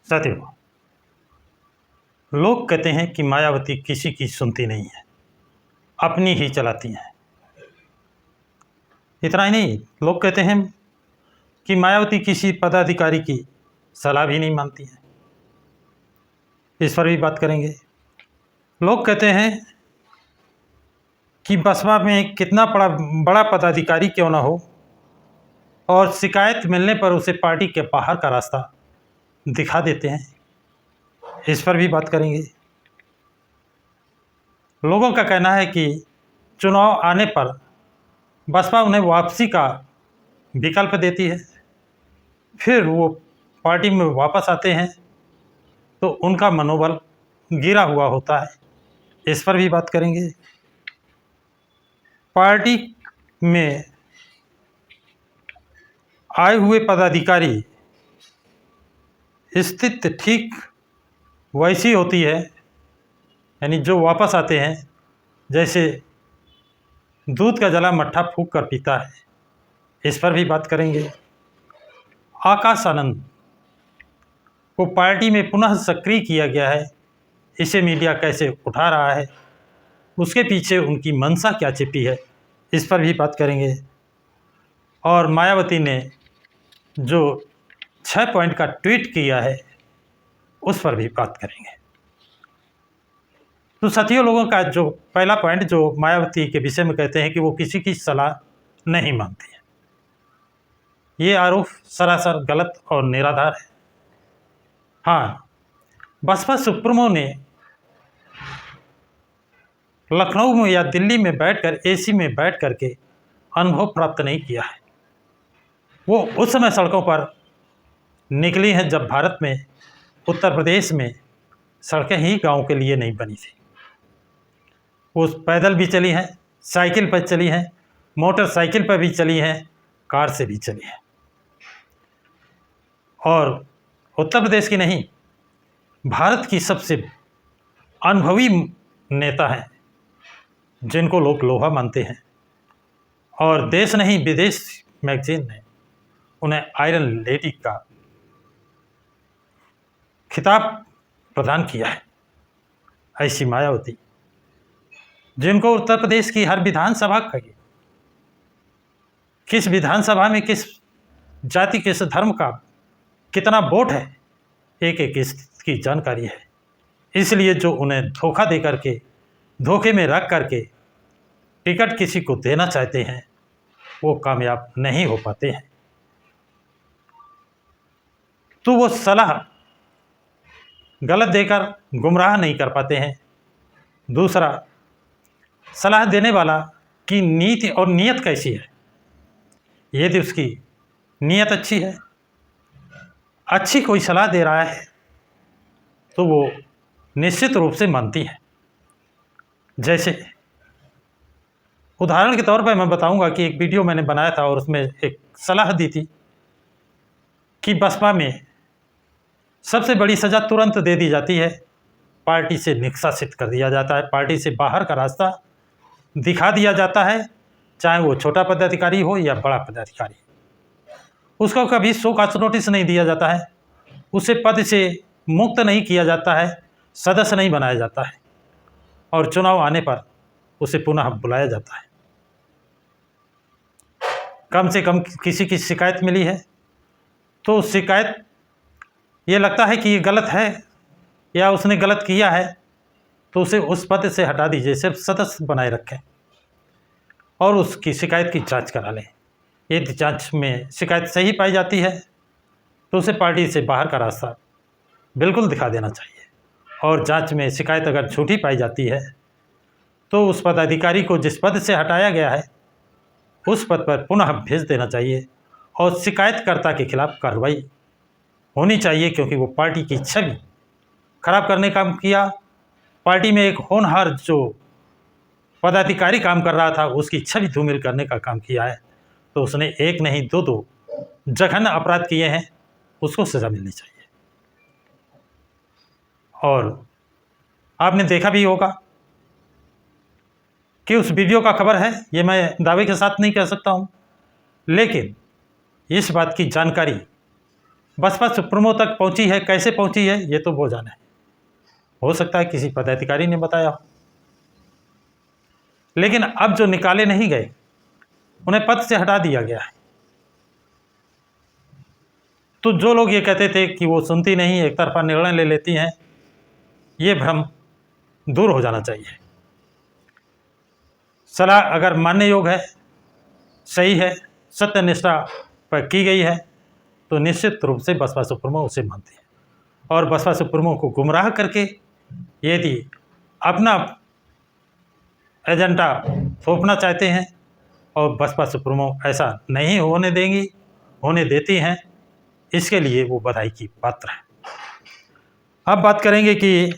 साथियों, लोग कहते हैं कि मायावती किसी की सुनती नहीं है, अपनी ही चलाती हैं। इतना ही नहीं, लोग कहते हैं कि मायावती किसी पदाधिकारी की सलाह भी नहीं मानती है। इस पर भी बात करेंगे। लोग कहते हैं कि बसपा में कितना बड़ा पदाधिकारी क्यों ना हो और शिकायत मिलने पर उसे पार्टी के बाहर का रास्ता दिखा देते हैं। इस पर भी बात करेंगे। लोगों का कहना है कि चुनाव आने पर बसपा उन्हें वापसी का विकल्प देती है, फिर वो पार्टी में वापस आते हैं तो उनका मनोबल गिरा हुआ होता है। इस पर भी बात करेंगे। पार्टी में आए हुए पदाधिकारी स्थिति ठीक वैसी होती है, यानी जो वापस आते हैं जैसे दूध का जला मट्ठा फूंक कर पीता है। इस पर भी बात करेंगे। आकाश आनंद को पार्टी में पुनः सक्रिय किया गया है, इसे मीडिया कैसे उठा रहा है, उसके पीछे उनकी मंशा क्या छिपी है, इस पर भी बात करेंगे। और मायावती ने जो 6 पॉइंट का ट्वीट किया है उस पर भी बात करेंगे। तो साथियों, लोगों का जो पहला पॉइंट जो मायावती के विषय में कहते हैं कि वो किसी की सलाह नहीं मानती है, ये आरोप सरासर गलत और निराधार है। हाँ, बसपा सुप्रीमो ने लखनऊ में या दिल्ली में बैठकर एसी में बैठ करके अनुभव प्राप्त नहीं किया है। वो उस समय सड़कों पर निकली हैं जब भारत में, उत्तर प्रदेश में सड़कें ही गांव के लिए नहीं बनी थी। वो पैदल भी चली हैं, साइकिल पर चली हैं, मोटरसाइकिल पर भी चली हैं, कार से भी चली हैं। और उत्तर प्रदेश की नहीं, भारत की सबसे अनुभवी नेता हैं जिनको लोग लोहा मानते हैं। और देश नहीं विदेश मैगजीन ने उन्हें आयरन लेडी का खिताब प्रदान किया है। ऐसी मायावती, जिनको उत्तर प्रदेश की हर विधानसभा का, किस विधानसभा में किस जाति किस धर्म का कितना वोट है, एक एक इसकी जानकारी है। इसलिए जो उन्हें धोखा दे करके, धोखे में रख करके टिकट किसी को देना चाहते हैं, वो कामयाब नहीं हो पाते हैं। तो वो सलाह गलत देकर गुमराह नहीं कर पाते हैं। दूसरा, सलाह देने वाला की नीति और नीयत कैसी है। यदि उसकी नीयत अच्छी है, अच्छी कोई सलाह दे रहा है, तो वो निश्चित रूप से मानती है। जैसे उदाहरण के तौर पर मैं बताऊंगा कि एक वीडियो मैंने बनाया था और उसमें एक सलाह दी थी कि बसपा में सबसे बड़ी सज़ा तुरंत दे दी जाती है, पार्टी से निष्कासित कर दिया जाता है, पार्टी से बाहर का रास्ता दिखा दिया जाता है, चाहे वो छोटा पदाधिकारी हो या बड़ा पदाधिकारी। उसको कभी शो कॉज नोटिस नहीं दिया जाता है, उसे पद से मुक्त नहीं किया जाता है, सदस्य नहीं बनाया जाता है, और चुनाव आने पर उसे पुनः बुलाया जाता है। कम से कम किसी की शिकायत मिली है तो शिकायत ये लगता है कि ये गलत है या उसने गलत किया है, तो उसे उस पद से हटा दीजिए, सिर्फ सदस्य बनाए रखें और उसकी शिकायत की जांच करा लें। यदि जांच में शिकायत सही पाई जाती है तो उसे पार्टी से बाहर का रास्ता बिल्कुल दिखा देना चाहिए, और जांच में शिकायत अगर झूठी पाई जाती है तो उस पदाधिकारी को जिस पद से हटाया गया है उस पद पर पुनः भेज देना चाहिए और शिकायतकर्ता के खिलाफ कार्रवाई होनी चाहिए, क्योंकि वो पार्टी की छवि खराब करने का काम किया। पार्टी में एक होनहार जो पदाधिकारी काम कर रहा था उसकी छवि धूमिल करने का काम किया है, तो उसने एक नहीं दो जघन्य अपराध किए हैं, उसको सज़ा मिलनी चाहिए। और आपने देखा भी होगा कि उस वीडियो का खबर है, ये मैं दावे के साथ नहीं कह सकता हूँ, लेकिन इस बात की जानकारी बसपा सुप्रीमो तक पहुंची है, कैसे पहुंची है ये तो वो जाने। हो सकता है किसी पदाधिकारी ने बताया हो, लेकिन अब जो निकाले नहीं गए उन्हें पद से हटा दिया गया है। तो जो लोग ये कहते थे कि वो सुनती नहीं, एक तरफा निर्णय ले लेती हैं, ये भ्रम दूर हो जाना चाहिए। सलाह अगर मानने योग्य है, सही है, सत्यनिष्ठा पर की गई है, तो निश्चित रूप से बसपा सुप्रीमो उसे मानती है। और बसपा सुप्रीमो को गुमराह करके यदि अपना एजेंडा थोपना चाहते हैं और बसपा सुप्रीमो ऐसा नहीं होने देती हैं, इसके लिए वो बधाई की पात्र है। अब बात करेंगे कि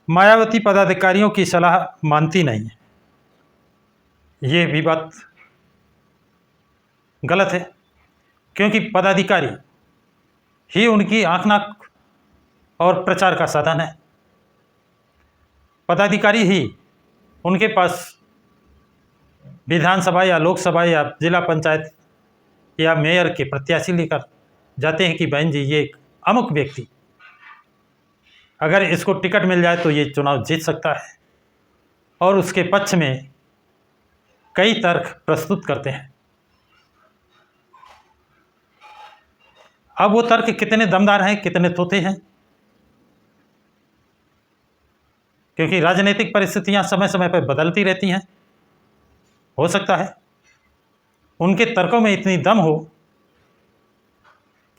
मायावती पदाधिकारियों की सलाह मानती नहीं है। ये भी बात गलत है, क्योंकि पदाधिकारी ही उनकी आँख नाक और प्रचार का साधन है। पदाधिकारी ही उनके पास विधानसभा या लोकसभा या जिला पंचायत या मेयर के प्रत्याशी लेकर जाते हैं कि बहन जी, ये अमुक व्यक्ति अगर इसको टिकट मिल जाए तो ये चुनाव जीत सकता है, और उसके पक्ष में कई तर्क प्रस्तुत करते हैं। अब वो तर्क कितने दमदार हैं, कितने थोथे हैं, क्योंकि राजनीतिक परिस्थितियां समय समय पर बदलती रहती हैं। हो सकता है उनके तर्कों में इतनी दम हो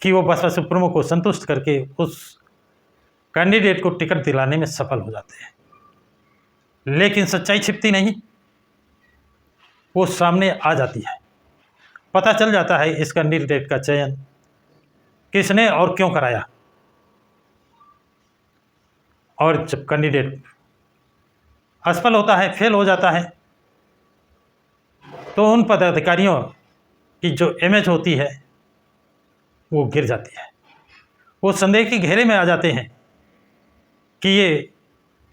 कि वो बसपा सुप्रीमो को संतुष्ट करके उस कैंडिडेट को टिकट दिलाने में सफल हो जाते हैं। लेकिन सच्चाई छिपती नहीं, वो सामने आ जाती है। पता चल जाता है इस कैंडिडेट का चयन किसने और क्यों कराया। और जब कैंडिडेट असफल होता है, फेल हो जाता है, तो उन पदाधिकारियों की जो इमेज होती है वो गिर जाती है। वो संदेह के घेरे में आ जाते हैं कि ये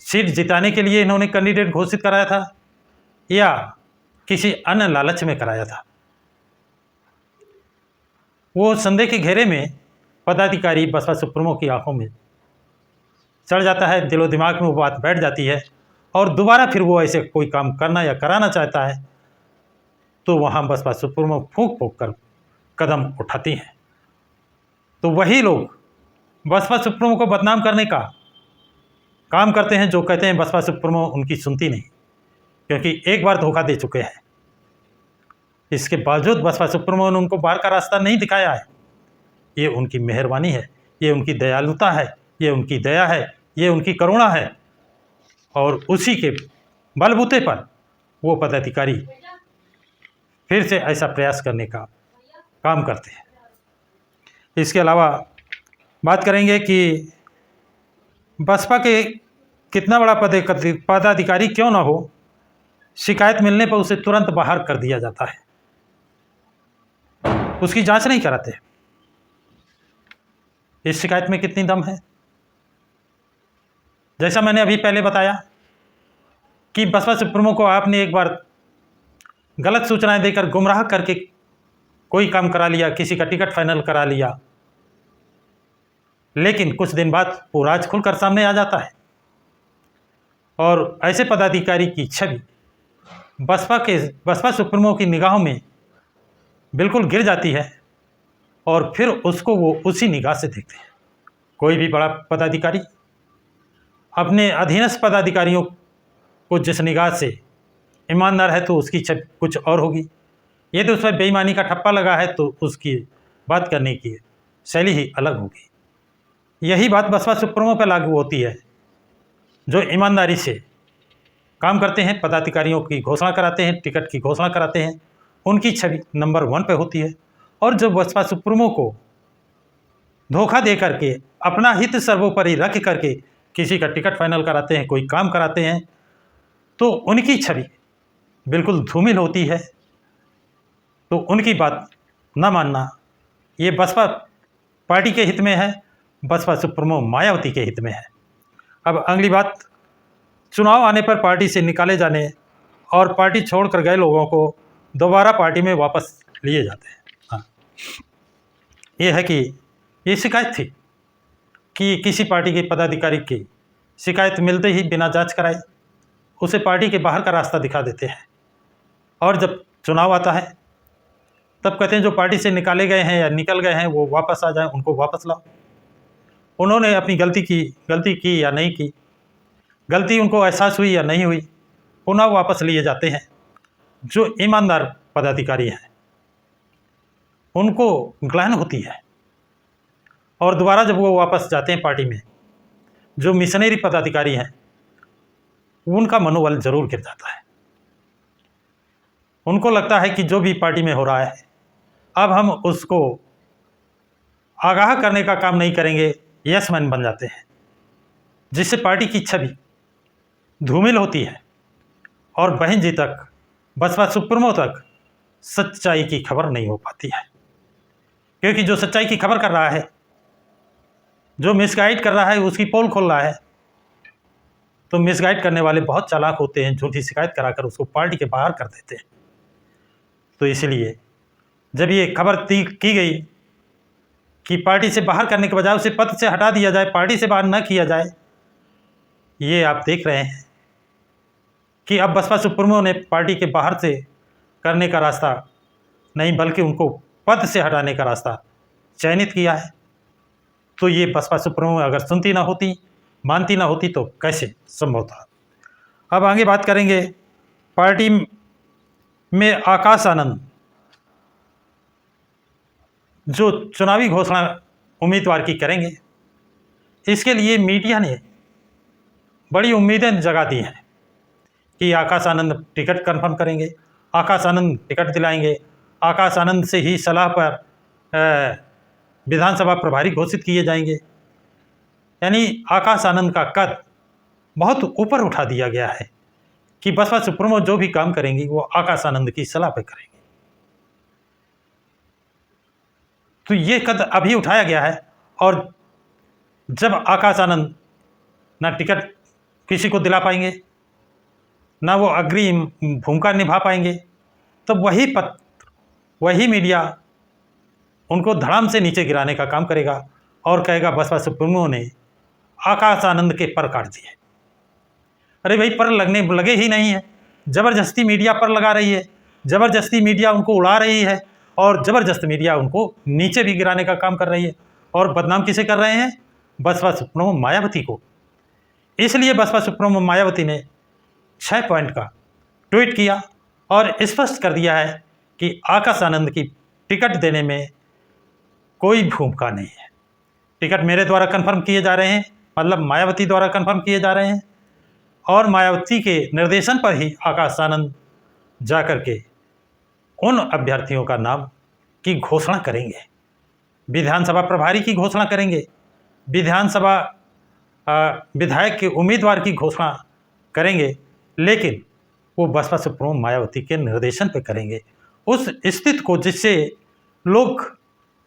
सीट जिताने के लिए इन्होंने कैंडिडेट घोषित कराया था या किसी अन्य लालच में कराया था। वो संदेह के घेरे में पदाधिकारी बसपा सुप्रीमो की आंखों में चढ़ जाता है, दिलो दिमाग में वो बात बैठ जाती है, और दोबारा फिर वो ऐसे कोई काम करना या कराना चाहता है तो वहाँ बसपा सुप्रीमो फूंक फूंक कर कदम उठाती हैं। तो वही लोग बसपा सुप्रीमो को बदनाम करने का काम करते हैं, जो कहते हैं बसपा सुप्रीमो उनकी सुनती नहीं, क्योंकि एक बार धोखा दे चुके हैं। इसके बावजूद बसपा सुप्रीमो ने उनको बाहर का रास्ता नहीं दिखाया है। ये उनकी मेहरबानी है, ये उनकी दयालुता है, ये उनकी दया है, ये उनकी करुणा है, और उसी के बलबूते पर वो पदाधिकारी फिर से ऐसा प्रयास करने का काम करते हैं। इसके अलावा बात करेंगे कि बसपा के कितना बड़ा पदाधिकारी क्यों ना हो, शिकायत मिलने पर उसे तुरंत बाहर कर दिया जाता है, उसकी जांच नहीं कराते। इस शिकायत में कितनी दम है। जैसा मैंने अभी पहले बताया कि बसपा सुप्रीमो को आपने एक बार गलत सूचनाएं देकर गुमराह करके कोई काम करा लिया, किसी का टिकट फाइनल करा लिया, लेकिन कुछ दिन बाद वो राज खुलकर सामने आ जाता है, और ऐसे पदाधिकारी की छवि बसपा सुप्रीमो की निगाहों में बिल्कुल गिर जाती है, और फिर उसको वो उसी निगाह से देखते हैं। कोई भी बड़ा पदाधिकारी अपने अधीनस्थ पदाधिकारियों को जिस निगाह से ईमानदार है तो उसकी छवि कुछ और होगी। यदि उस पर बेईमानी का ठप्पा लगा है तो उसकी बात करने की शैली ही अलग होगी। यही बात बसपा सुप्रीमो पर लागू होती है। जो ईमानदारी से काम करते हैं, पदाधिकारियों की घोषणा कराते हैं, टिकट की घोषणा कराते हैं, उनकी छवि नंबर 1 पे होती है। और जो बसपा सुप्रीमो को धोखा दे करके अपना हित सर्वोपरि रख करके किसी का टिकट फाइनल कराते हैं, कोई काम कराते हैं, तो उनकी छवि बिल्कुल धूमिल होती है। तो उनकी बात न मानना ये बसपा पार्टी के हित में है, बसपा सुप्रीमो मायावती के हित में है। अब अगली बात, चुनाव आने पर पार्टी से निकाले जाने और पार्टी छोड़कर गए लोगों को दोबारा पार्टी में वापस लिए जाते हैं। हाँ, ये है कि ये शिकायत थी कि किसी पार्टी के पदाधिकारी की शिकायत मिलते ही बिना जांच कराए उसे पार्टी के बाहर का रास्ता दिखा देते हैं, और जब चुनाव आता है तब कहते हैं जो पार्टी से निकाले गए हैं या निकल गए हैं वो वापस आ जाएं, उनको वापस लाओ। उन्होंने अपनी गलती की या नहीं की, गलती उनको एहसास हुई या नहीं हुई, पुनः वापस लिए जाते हैं। जो ईमानदार पदाधिकारी हैं उनको ग्लानि होती है, और दोबारा जब वो वापस जाते हैं पार्टी में, जो मिशनरी पदाधिकारी हैं उनका मनोबल जरूर गिर जाता है। उनको लगता है कि जो भी पार्टी में हो रहा है अब हम उसको आगाह करने का काम नहीं करेंगे, यस मैन बन जाते हैं, जिससे पार्टी की छवि धूमिल होती है और बहन जी तक, बसपा सुप्रीमो तक सच्चाई की खबर नहीं हो पाती है। क्योंकि जो सच्चाई की खबर कर रहा है, जो मिसगाइड कर रहा है, उसकी पोल खोल रहा है, तो मिसगाइड करने वाले बहुत चालाक होते हैं, झूठी शिकायत कराकर उसको पार्टी के बाहर कर देते हैं। तो इसलिए जब ये खबर की गई कि पार्टी से बाहर करने के बजाय उसे पद से हटा दिया जाए, पार्टी से बाहर न किया जाए, ये आप देख रहे हैं कि अब बसपा सुप्रीमो ने पार्टी के बाहर से करने का रास्ता नहीं बल्कि उनको पद से हटाने का रास्ता चयनित किया है। तो ये बसपा सुप्रीमो अगर सुनती ना होती, मानती ना होती तो कैसे संभव था। अब आगे बात करेंगे पार्टी में आकाश आनंद जो चुनावी घोषणा उम्मीदवार की करेंगे, इसके लिए मीडिया ने बड़ी उम्मीदें जगा दी हैं कि आकाश आनंद टिकट कंफर्म करेंगे, आकाश आनंद टिकट दिलाएंगे, आकाश आनंद से ही सलाह पर विधानसभा प्रभारी घोषित किए जाएंगे। यानी आकाश आनंद का कद बहुत ऊपर उठा दिया गया है कि बसपा सुप्रीमो जो भी काम करेंगी वो आकाश आनंद की सलाह पर करेंगे। तो ये कद अभी उठाया गया है, और जब आकाश आनंद ना टिकट किसी को दिला पाएंगे, ना वो अग्रिम भूमिका निभा पाएंगे, तो वही मीडिया उनको धड़ाम से नीचे गिराने का काम करेगा और कहेगा बसपा सुप्रीमो ने आकाश आनंद के पर काट दिए। अरे भाई, पर लगे ही नहीं है, ज़बरदस्ती मीडिया पर लगा रही है, ज़बरदस्ती मीडिया उनको उड़ा रही है, और ज़बरदस्त मीडिया उनको नीचे भी गिराने का काम कर रही है। और बदनाम किसे कर रहे हैं? बसपा सुप्रीमो मायावती को। इसलिए बसपा सुप्रीमो मायावती ने 6 पॉइंट का ट्वीट किया और स्पष्ट कर दिया है कि आकाश आनंद की टिकट देने में कोई भूमिका नहीं है। टिकट मेरे द्वारा कंफर्म किए जा रहे हैं, मतलब मायावती द्वारा कंफर्म किए जा रहे हैं, और मायावती के निर्देशन पर ही आकाश आनंद जा कर के उन अभ्यर्थियों का नाम की घोषणा करेंगे, विधानसभा प्रभारी की घोषणा करेंगे, विधानसभा विधायक के उम्मीदवार की घोषणा करेंगे, लेकिन वो बसपा सुप्रीमो मायावती के निर्देशन पर करेंगे। उस स्थिति को जिससे लोग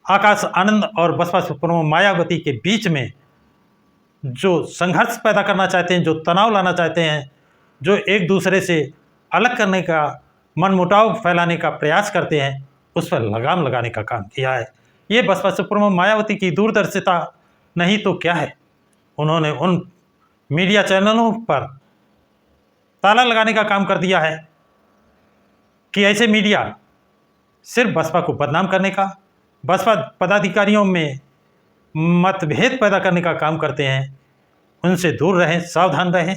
आकाश आनंद और बसपा सुप्रीमो मायावती के बीच में जो संघर्ष पैदा करना चाहते हैं, जो तनाव लाना चाहते हैं, जो एक दूसरे से अलग करने का, मनमुटाव फैलाने का प्रयास करते हैं, उस पर लगाम लगाने का काम किया है। ये बसपा सुप्रीमो मायावती की दूरदर्शिता नहीं तो क्या है। उन्होंने उन मीडिया चैनलों पर ताला लगाने का काम कर दिया है कि ऐसे मीडिया सिर्फ बसपा को बदनाम करने का, बसपा पदाधिकारियों में मतभेद पैदा करने का काम करते हैं। उनसे दूर रहें, सावधान रहें।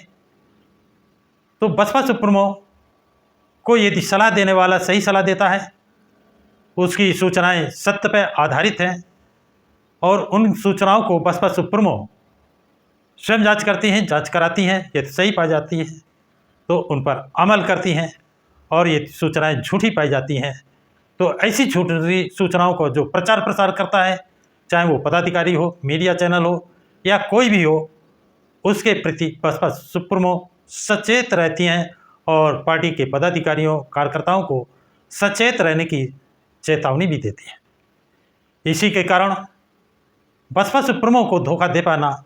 तो बसपा सुप्रीमो को यदि सलाह देने वाला सही सलाह देता है, उसकी सूचनाएं सत्य पर आधारित हैं, और उन सूचनाओं को बसपा सुप्रीमो स्वयं जांच करती हैं, जांच कराती हैं, यदि सही पाई जाती है तो उन पर अमल करती हैं, और ये सूचनाएं झूठी पाई जाती हैं तो ऐसी झूठी सूचनाओं को जो प्रचार प्रसार करता है, चाहे वो पदाधिकारी हो, मीडिया चैनल हो या कोई भी हो, उसके प्रति बसपा सुप्रीमो सचेत रहती हैं और पार्टी के पदाधिकारियों, कार्यकर्ताओं को सचेत रहने की चेतावनी भी देती हैं। इसी के कारण बसपा सुप्रीमो को धोखा दे पाना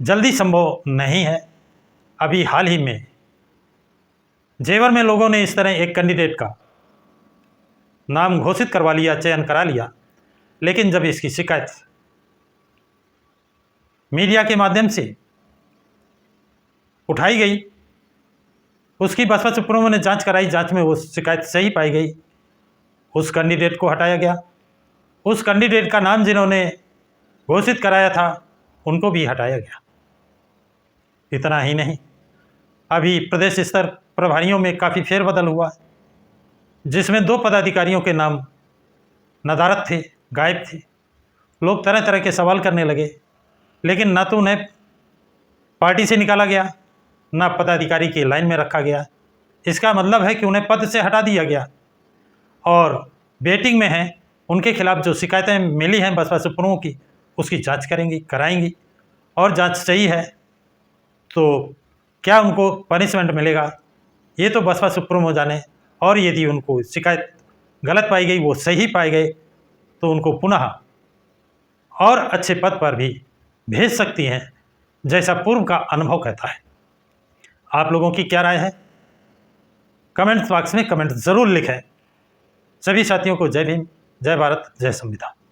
जल्दी संभव नहीं है। अभी हाल ही में जेवर में लोगों ने इस तरह एक कैंडिडेट का नाम घोषित करवा लिया, चयन करा लिया, लेकिन जब इसकी शिकायत मीडिया के माध्यम से उठाई गई, उसकी बसपा सुप्रीमो ने जांच कराई, जांच में वो शिकायत सही पाई गई, उस कैंडिडेट को हटाया गया। उस कैंडिडेट का नाम जिन्होंने घोषित कराया था उनको भी हटाया गया। इतना ही नहीं, अभी प्रदेश स्तर प्रभारियों में काफ़ी फेरबदल हुआ, जिसमें 2 पदाधिकारियों के नाम नदारद थे, गायब थे। लोग तरह तरह के सवाल करने लगे, लेकिन ना तो उन्हें पार्टी से निकाला गया, ना पदाधिकारी की लाइन में रखा गया। इसका मतलब है कि उन्हें पद से हटा दिया गया और वेटिंग में हैं। उनके खिलाफ जो शिकायतें मिली हैं बसपा सुप्रीमो की, उसकी जांच करेंगी, कराएंगी, और जांच सही है तो क्या उनको पनिशमेंट मिलेगा ये तो बसपा सुप्रीमो जाने। और यदि उनको शिकायत गलत पाई गई, वो सही पाए गए, तो उनको पुनः और अच्छे पद पर भी भेज सकती हैं, जैसा पूर्व का अनुभव कहता है। आप लोगों की क्या राय है? कमेंट्स बॉक्स में कमेंट ज़रूर लिखें। सभी साथियों को जय भीम, जय भारत, जय संविधान।